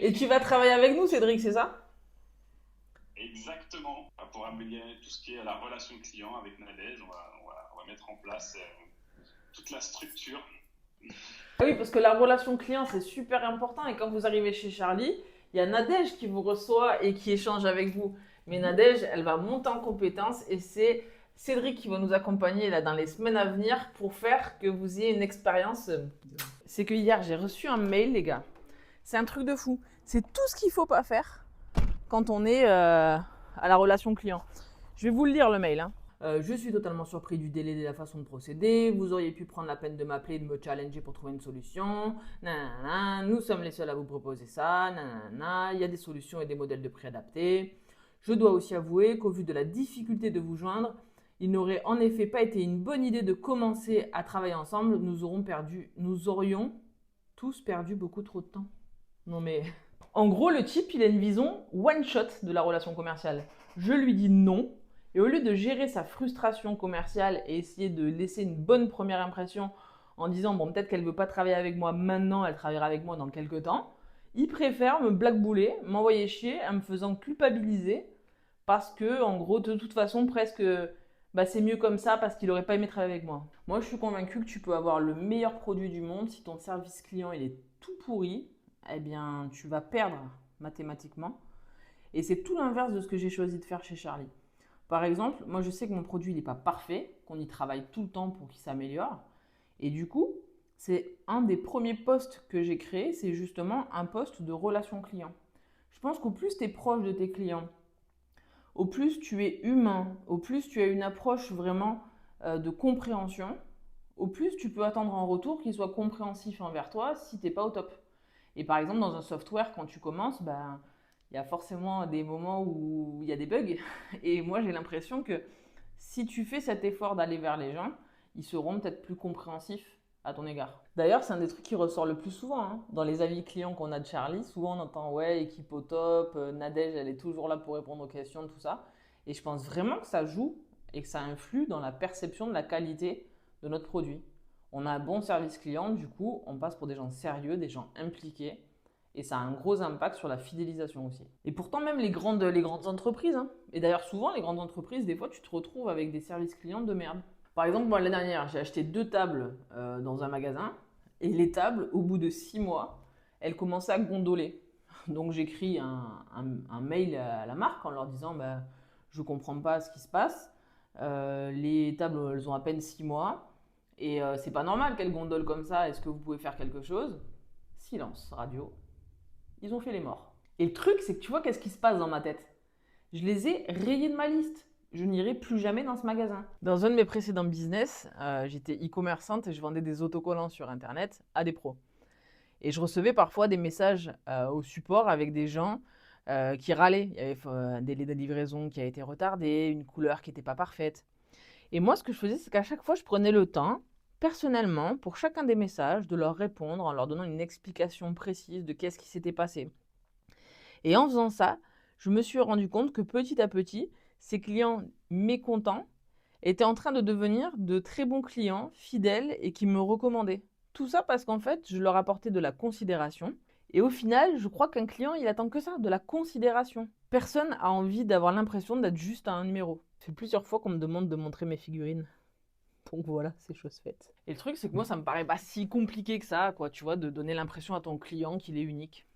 Et tu vas travailler avec nous, Cédric, c'est ça? Exactement. Pour améliorer tout ce qui est la relation client avec Nadège, on va mettre en place toute la structure. Ah oui, parce que la relation client, c'est super important. Et quand vous arrivez chez Charlie, il y a Nadège qui vous reçoit et qui échange avec vous. Mais Nadège, elle va monter en compétence et c'est Cédric qui va nous accompagner là, dans les semaines à venir pour faire que vous ayez une expérience. C'est que hier, j'ai reçu un mail, les gars. C'est un truc de fou. C'est tout ce qu'il ne faut pas faire quand on est à la relation client. Je vais vous le lire le mail. Hein. Je suis totalement surpris du délai et de la façon de procéder. Vous auriez pu prendre la peine de m'appeler et de me challenger pour trouver une solution. Nanana. Nous sommes les seuls à vous proposer ça. Nanana. Il y a des solutions et des modèles de prix adaptés. Je dois aussi avouer qu'au vu de la difficulté de vous joindre, il n'aurait en effet pas été une bonne idée de commencer à travailler ensemble. Nous aurions tous perdu beaucoup trop de temps. Non mais en gros, le type, il a une vision one shot de la relation commerciale. Je lui dis non, et au lieu de gérer sa frustration commerciale et essayer de laisser une bonne première impression en disant bon, peut-être qu'elle veut pas travailler avec moi maintenant, elle travaillera avec moi dans quelques temps, il préfère me blackbouler, m'envoyer chier en me faisant culpabiliser parce que, en gros, de toute façon, presque, bah, c'est mieux comme ça parce qu'il aurait pas aimé travailler avec moi. Moi, je suis convaincue que tu peux avoir le meilleur produit du monde si ton service client il est tout pourri, eh bien, tu vas perdre mathématiquement. Et c'est tout l'inverse de ce que j'ai choisi de faire chez Charlie. Par exemple, moi je sais que mon produit n'est pas parfait, qu'on y travaille tout le temps pour qu'il s'améliore. Et du coup, c'est un des premiers postes que j'ai créé, c'est justement un poste de relation client. Je pense qu'au plus tu es proche de tes clients, au plus tu es humain, au plus tu as une approche vraiment de compréhension, au plus tu peux attendre en retour qu'il soit compréhensif envers toi si tu n'es pas au top. Et par exemple, dans un software, quand tu commences, ben, il y a forcément des moments où il y a des bugs. Et moi, j'ai l'impression que si tu fais cet effort d'aller vers les gens, ils seront peut-être plus compréhensifs à ton égard. D'ailleurs, c'est un des trucs qui ressort le plus souvent. Hein. Dans les avis clients qu'on a de Charlie, souvent on entend ouais, équipe au top, Nadège, elle est toujours là pour répondre aux questions, tout ça. Et je pense vraiment que ça joue et que ça influe dans la perception de la qualité de notre produit. On a un bon service client, du coup, on passe pour des gens sérieux, des gens impliqués. Et ça a un gros impact sur la fidélisation aussi. Et pourtant, même les grandes entreprises, hein, et d'ailleurs souvent les grandes entreprises, des fois tu te retrouves avec des services clients de merde. Par exemple, moi l'année dernière, j'ai acheté 2 tables dans un magasin, et les tables, au bout de 6 mois, elles commençaient à gondoler. Donc j'écris un mail à la marque en leur disant bah, je ne comprends pas ce qui se passe. Les tables, elles ont à peine 6 mois. Et c'est pas normal qu'elles gondolent comme ça. Est-ce que vous pouvez faire quelque chose? Silence, radio. Ils ont fait les morts. Et le truc, c'est que tu vois, qu'est-ce qui se passe dans ma tête? Je les ai rayés de ma liste. Je n'irai plus jamais dans ce magasin. Dans un de mes précédents business, j'étais e-commerçante et je vendais des autocollants sur Internet à des pros. Et je recevais parfois des messages au support avec des gens qui râlaient. Il y avait un délai de livraison qui a été retardé, une couleur qui n'était pas parfaite. Et moi, ce que je faisais, c'est qu'à chaque fois, je prenais le temps, personnellement, pour chacun des messages, de leur répondre en leur donnant une explication précise de qu'est-ce qui s'était passé. Et en faisant ça, je me suis rendu compte que petit à petit, ces clients mécontents étaient en train de devenir de très bons clients, fidèles et qui me recommandaient. Tout ça parce qu'en fait, je leur apportais de la considération. Et au final, je crois qu'un client, il attend que ça, de la considération. Personne a envie d'avoir l'impression d'être juste un numéro. Ça fait plusieurs fois qu'on me demande de montrer mes figurines. Donc voilà, c'est chose faite. Et le truc, c'est que moi, ça me paraît pas si compliqué que ça, quoi, tu vois, de donner l'impression à ton client qu'il est unique.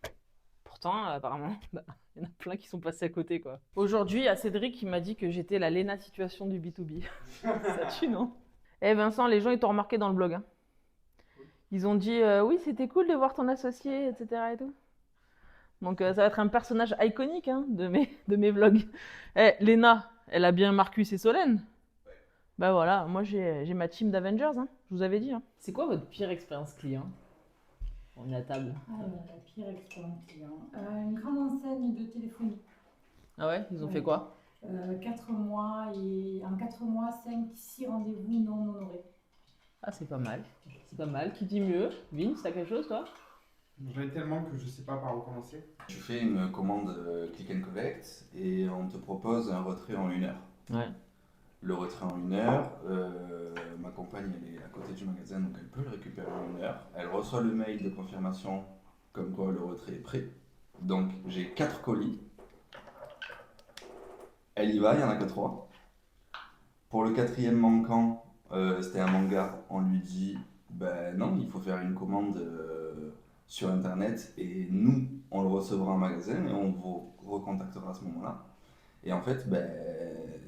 Pourtant, apparemment, bah, il y en a plein qui sont passés à côté, quoi. Aujourd'hui, il y a Cédric qui m'a dit que j'étais la Léna situation du B2B. Ça tue, non? Eh Vincent, les gens, ils t'ont remarqué dans le blog. Hein. Ils ont dit oui, c'était cool de voir ton associé, etc. et tout. Donc ça va être un personnage iconique hein, de mes vlogs. Eh, Léna, elle a bien Marcus et Solène. Bah voilà, moi j'ai ma team d'Avengers, hein, je vous avais dit. Hein. C'est quoi votre pire expérience client? On est à table. Alors, la pire expérience client. Une grande enseigne de téléphonie. Ah ouais, ils ont fait Ouais. quoi? 4 mois et en 4 mois, 6 rendez-vous non honorés. Ah, c'est pas mal. C'est pas mal. Qui dit mieux? Vince, t'as quelque chose toi? J'en ai tellement que je sais pas par où commencer. Tu fais une commande click and collect et on te propose un retrait en 1 heure. Ouais. Le retrait en 1 heure, ma compagne elle est à côté du magasin donc elle peut le récupérer en 1 heure. Elle reçoit le mail de confirmation comme quoi le retrait est prêt. Donc j'ai 4 colis. Elle y va, il n'y en a que 3. Pour le 4e manquant, c'était un manga. On lui dit ben non, il faut faire une commande sur internet et nous, on le recevra en magasin et on vous recontactera à ce moment-là. Et en fait, ben,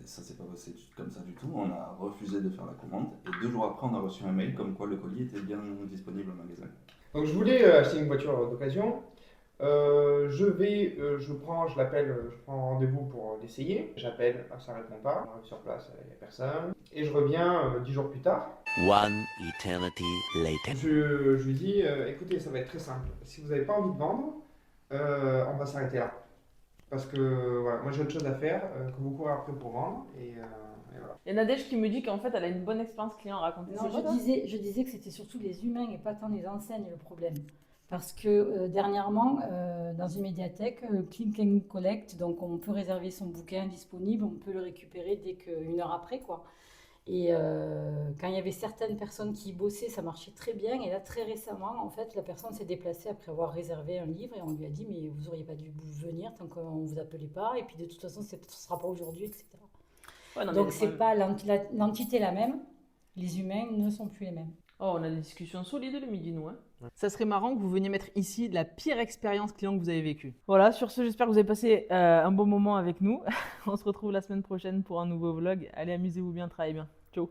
ça s'est pas passé comme ça du tout. On a refusé de faire la commande et 2 jours après, on a reçu un mail comme quoi le colis était bien disponible au magasin. Donc je voulais acheter une voiture d'occasion. Je l'appelle, je prends rendez-vous pour l'essayer. J'appelle, ça répond pas. On arrive sur place, il n'y a personne. Et je reviens 10 jours plus tard. One eternity later. Je lui dis, écoutez, ça va être très simple. Si vous n'avez pas envie de vendre, on va s'arrêter là. Parce que voilà, moi j'ai autre chose à faire que vous courez après pour vendre. Et voilà. Il y a Nadège qui me dit qu'en fait, elle a une bonne expérience client à raconter. Non, C'est quoi, toi je disais que c'était surtout les humains et pas tant les enseignes le problème. Parce que dernièrement, dans une médiathèque, Click and Collect, donc on peut réserver son bouquin disponible, on peut le récupérer dès qu'une heure après, quoi. Et quand il y avait certaines personnes qui bossaient, ça marchait très bien. Et là, très récemment, en fait, la personne s'est déplacée après avoir réservé un livre et on lui a dit, mais vous n'auriez pas dû venir tant qu'on ne vous appelait pas. Et puis de toute façon, ce ne sera pas aujourd'hui, etc. Ouais, non, mais Donc, le c'est problème- pas l'entité la même. Les humains ne sont plus les mêmes. Oh, on a des discussions solides le midi, nous. Hein. Ça serait marrant que vous veniez mettre ici la pire expérience client que vous avez vécue. Voilà, sur ce, j'espère que vous avez passé un bon moment avec nous. On se retrouve la semaine prochaine pour un nouveau vlog. Allez, amusez-vous bien, travaillez bien. Ciao.